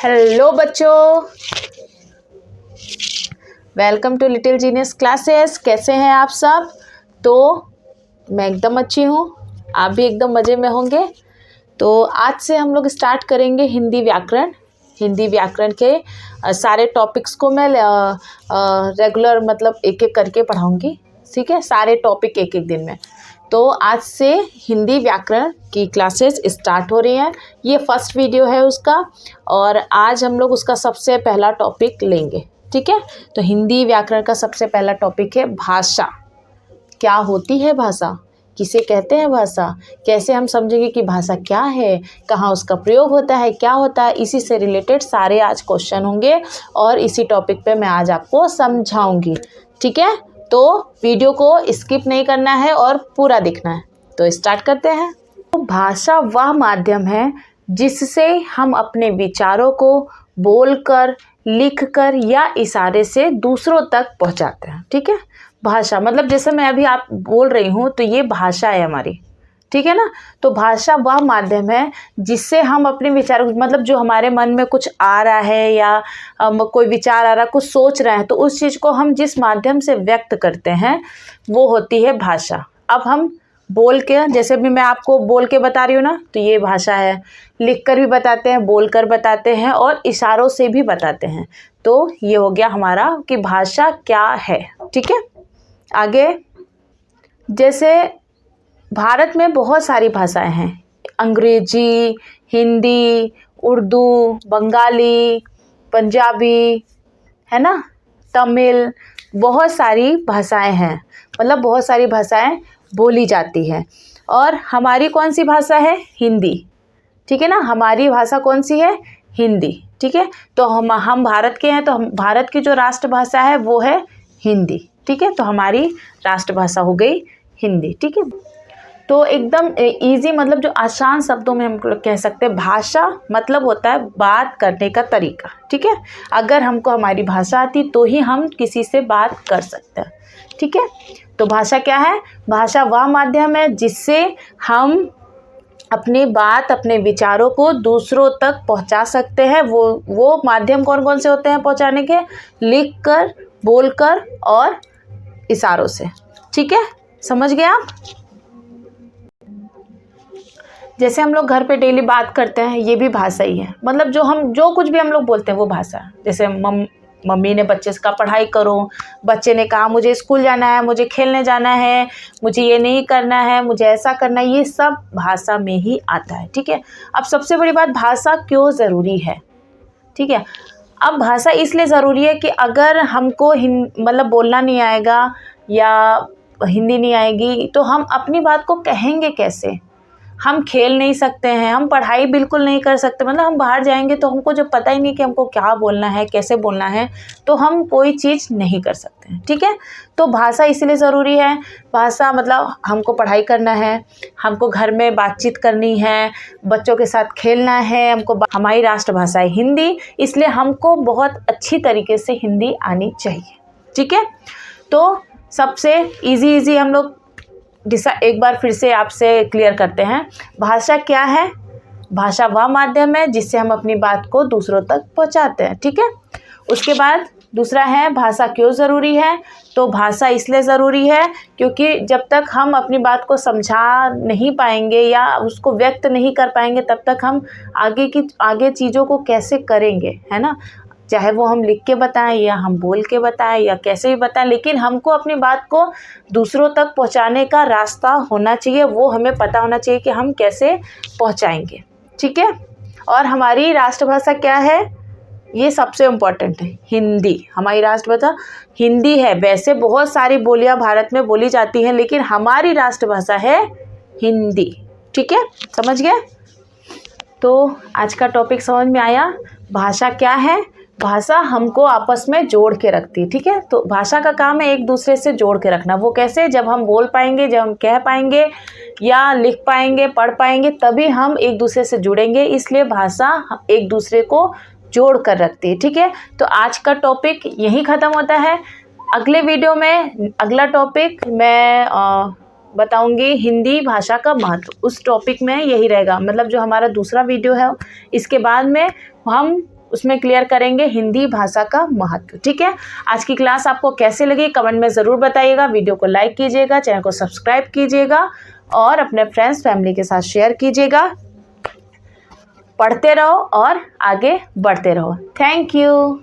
Hello बच्चों, welcome to little genius classes. कैसे हैं आप सब? तो मैं एकदम अच्छी हूँ, आप भी एकदम मज़े में होंगे। तो आज से हम लोग स्टार्ट करेंगे हिंदी व्याकरण। हिंदी व्याकरण के सारे टॉपिक्स को मैं रेगुलर मतलब एक एक करके पढ़ाऊँगी, ठीक है? सारे टॉपिक एक एक दिन में। तो आज से हिंदी व्याकरण की क्लासेस स्टार्ट हो रही हैं। ये फर्स्ट वीडियो है उसका, और आज हम लोग उसका सबसे पहला टॉपिक लेंगे, ठीक है? तो हिंदी व्याकरण का सबसे पहला टॉपिक है भाषा। क्या होती है भाषा, किसे कहते हैं भाषा, कैसे हम समझेंगे कि भाषा क्या है, कहाँ उसका प्रयोग होता है, क्या होता है। इसी से रिलेटेड सारे आज क्वेश्चन होंगे और इसी टॉपिक पे मैं आज आपको समझाऊंगी, ठीक है? तो वीडियो को स्किप नहीं करना है और पूरा देखना है। तो स्टार्ट करते हैं। तो भाषा वह माध्यम है जिससे हम अपने विचारों को बोलकर, लिखकर या इशारे से दूसरों तक पहुंचाते हैं, ठीक है? भाषा मतलब जैसे मैं अभी आप बोल रही हूँ तो ये भाषा है हमारी, ठीक है ना? तो भाषा वह माध्यम है जिससे हम अपने विचारों, मतलब जो हमारे मन में कुछ आ रहा है या कोई विचार आ रहा है, कुछ सोच रहे हैं, तो उस चीज़ को हम जिस माध्यम से व्यक्त करते हैं वो होती है भाषा। अब हम बोल के, जैसे भी मैं आपको बोल के बता रही हूँ ना, तो ये भाषा है। लिख कर भी बताते हैं, बोल कर बताते हैं और इशारों से भी बताते हैं। तो ये हो गया हमारा कि भाषा क्या है, ठीक है? आगे, जैसे भारत में बहुत सारी भाषाएं हैं। अंग्रेजी, हिंदी, उर्दू, बंगाली, पंजाबी, है ना, तमिल, बहुत सारी भाषाएं हैं। मतलब बहुत सारी भाषाएं बोली जाती हैं। और हमारी कौन सी भाषा है? हिंदी, ठीक है ना? हमारी भाषा कौन सी है? हिंदी, ठीक है? तो हम भारत के हैं, तो हम भारत की जो राष्ट्रभाषा है वो है हिंदी, ठीक है? तो हमारी राष्ट्रभाषा हो गई हिंदी, ठीक है? तो एकदम इजी, मतलब जो आसान शब्दों में हम लोग कह सकते हैं, भाषा मतलब होता है बात करने का तरीका, ठीक है? अगर हमको हमारी भाषा आती तो ही हम किसी से बात कर सकते हैं, ठीक है? तो भाषा क्या है? भाषा वह माध्यम है जिससे हम अपनी बात, अपने विचारों को दूसरों तक पहुंचा सकते हैं। वो माध्यम कौन कौन से होते हैं पहुंचाने के? लिख कर, बोल कर और इशारों से, ठीक है? समझ गए आप? जैसे हम लोग घर पे डेली बात करते हैं, ये भी भाषा ही है। मतलब जो कुछ भी हम लोग बोलते हैं वो भाषा है। जैसे मम्मी ने बच्चे का पढ़ाई करो, बच्चे ने कहा मुझे स्कूल जाना है, मुझे खेलने जाना है, मुझे ये नहीं करना है, मुझे ऐसा करना है, ये सब भाषा में ही आता है, ठीक है? अब सबसे बड़ी बात, भाषा क्यों ज़रूरी है, ठीक है? अब भाषा इसलिए ज़रूरी है कि अगर हमको मतलब बोलना नहीं आएगा या हिंदी नहीं आएगी तो हम अपनी बात को कहेंगे कैसे? हम खेल नहीं सकते हैं, हम पढ़ाई बिल्कुल नहीं कर सकते। मतलब हम बाहर जाएंगे तो हमको जब पता ही नहीं कि हमको क्या बोलना है, कैसे बोलना है, तो हम कोई चीज़ नहीं कर सकते हैं, ठीक है? तो भाषा इसलिए ज़रूरी है। भाषा मतलब हमको पढ़ाई करना है, हमको घर में बातचीत करनी है, बच्चों के साथ खेलना है, हमारी राष्ट्रभाषा है हिंदी, इसलिए हमको बहुत अच्छी तरीके से हिंदी आनी चाहिए, ठीक है? तो सबसे इजी हम लोग एक बार फिर से आपसे क्लियर करते हैं। भाषा क्या है? भाषा वह माध्यम है जिससे हम अपनी बात को दूसरों तक पहुंचाते हैं, ठीक है? उसके बाद दूसरा है भाषा क्यों ज़रूरी है? तो भाषा इसलिए ज़रूरी है क्योंकि जब तक हम अपनी बात को समझा नहीं पाएंगे या उसको व्यक्त नहीं कर पाएंगे, तब तक हम आगे चीज़ों को कैसे करेंगे, है ना? चाहे वो हम लिख के बताएं या हम बोल के बताएं या कैसे भी बताएं, लेकिन हमको अपनी बात को दूसरों तक पहुंचाने का रास्ता होना चाहिए। वो हमें पता होना चाहिए कि हम कैसे पहुंचाएंगे, ठीक है? और हमारी राष्ट्रभाषा क्या है? ये सबसे इम्पोर्टेंट है, हिंदी। हमारी राष्ट्रभाषा हिंदी है। वैसे बहुत सारी बोलियां भारत में बोली जाती हैं, लेकिन हमारी राष्ट्रभाषा है हिंदी, ठीक है? समझ गए? तो आज का टॉपिक समझ में आया? भाषा क्या है? भाषा हमको आपस में जोड़ के रखती है, ठीक है? तो भाषा का काम है एक दूसरे से जोड़ के रखना। वो कैसे? जब हम बोल पाएंगे, जब हम कह पाएंगे या लिख पाएंगे, पढ़ पाएंगे, तभी हम एक दूसरे से जुड़ेंगे। इसलिए भाषा एक दूसरे को जोड़ कर रखती है, ठीक है? तो आज का टॉपिक यहीं ख़त्म होता है। अगले वीडियो में अगला टॉपिक मैं बताऊंगी हिंदी भाषा का महत्व। उस टॉपिक में यही रहेगा। मतलब जो हमारा दूसरा वीडियो है, इसके बाद में हम उसमें क्लियर करेंगे हिंदी भाषा का महत्व। ठीक है, आज की क्लास आपको कैसे लगी कमेंट में ज़रूर बताइएगा। वीडियो को लाइक कीजिएगा, चैनल को सब्सक्राइब कीजिएगा और अपने फ्रेंड्स फैमिली के साथ शेयर कीजिएगा। पढ़ते रहो और आगे बढ़ते रहो। Thank you.